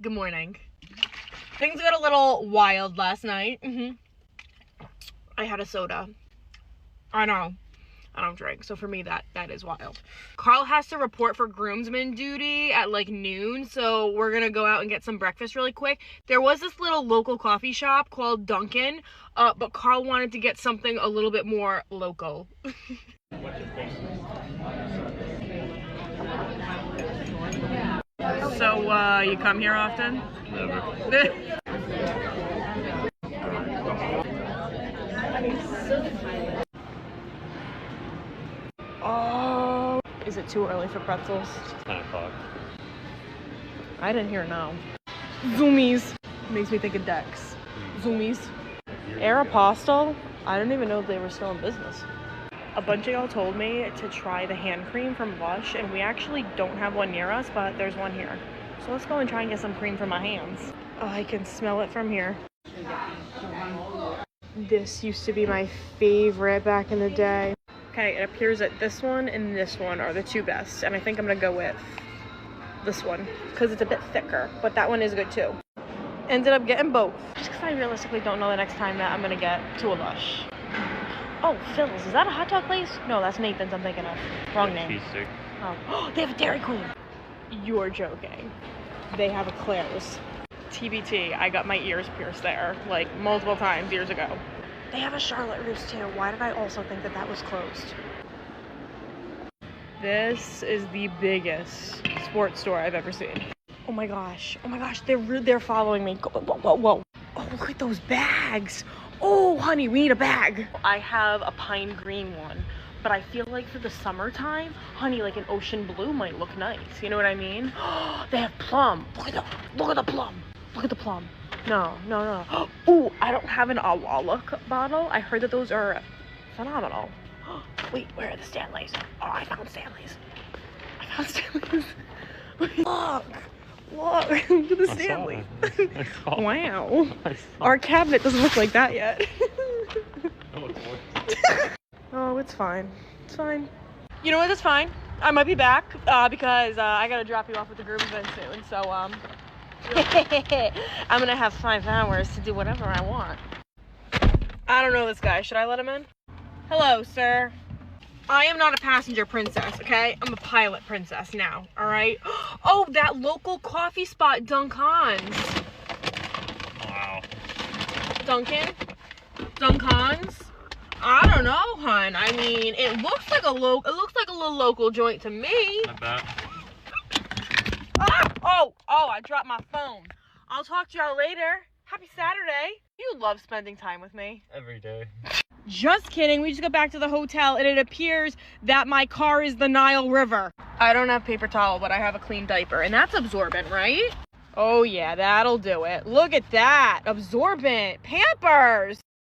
Good morning. Things got a little wild last night. I had a soda. I know. I don't drink, so for me that is wild. Carl has to report for groomsman duty at like noon, so we're gonna go out and get some breakfast really quick. There was this little local coffee shop called Dunkin', but Carl wanted to get something a little bit more local. So, you come here often? Never. Oh, is it too early for pretzels? 10 o'clock. I didn't hear no. Zoomies. Makes me think of Dex. Zoomies. Aeropostale? I didn't even know they were still in business. A bunch of y'all told me to try the hand cream from Lush, and we actually don't have one near us, but there's one here. So let's go and try and get some cream for my hands. Oh, I can smell it from here. This used to be my favorite back in the day. Okay, it appears that this one and this one are the two best, and I think I'm gonna go with this one because it's a bit thicker, but that one is good too. Ended up getting both just because I realistically don't know the next time that I'm gonna get to a Lush. Oh, Phil's, is that a hot dog place? No, that's Nathan's I'm thinking of. Wrong name. Cheese stick. Oh, they have a Dairy Queen. You're joking. They have a Claire's. TBT, I got my ears pierced there like multiple times years ago. They have a Charlotte Russe too. Why did I also think that was closed? This is the biggest sports store I've ever seen. Oh my gosh, they're following me. Whoa. Oh, look at those bags. Oh, honey, we need a bag. I have a pine green one, but I feel like for the summertime, honey, like an ocean blue might look nice. You know what I mean? They have plum. Look at the plum. Look at the plum. No. Oh, I don't have an Awala bottle. I heard that those are phenomenal. Wait, where are the Stanleys? Oh, I found Stanleys. Look, look at the Stanley. Wow. Our cabinet doesn't look like that yet. Oh, it's fine. It's fine. You know what? It's fine. I might be back because I gotta drop you off with the groomsmen soon. So I'm gonna have 5 hours to do whatever I want. I don't know this guy. Should I let him in? Hello, sir. I am not a passenger princess, okay? I'm a pilot princess now, all right? Oh, that local coffee spot, Dunkin's. Wow. Dunkin's? I don't know, hun. I mean, it looks like a little local joint to me. I bet. Ah! Oh, I dropped my phone. I'll talk to y'all later. Happy Saturday. You love spending time with me. Every day. Just kidding. We just got back to the hotel and it appears that my car is the Nile River. I don't have paper towel, but I have a clean diaper, and that's absorbent, right? Oh yeah, that'll do it. Look at that. Absorbent. Pampers.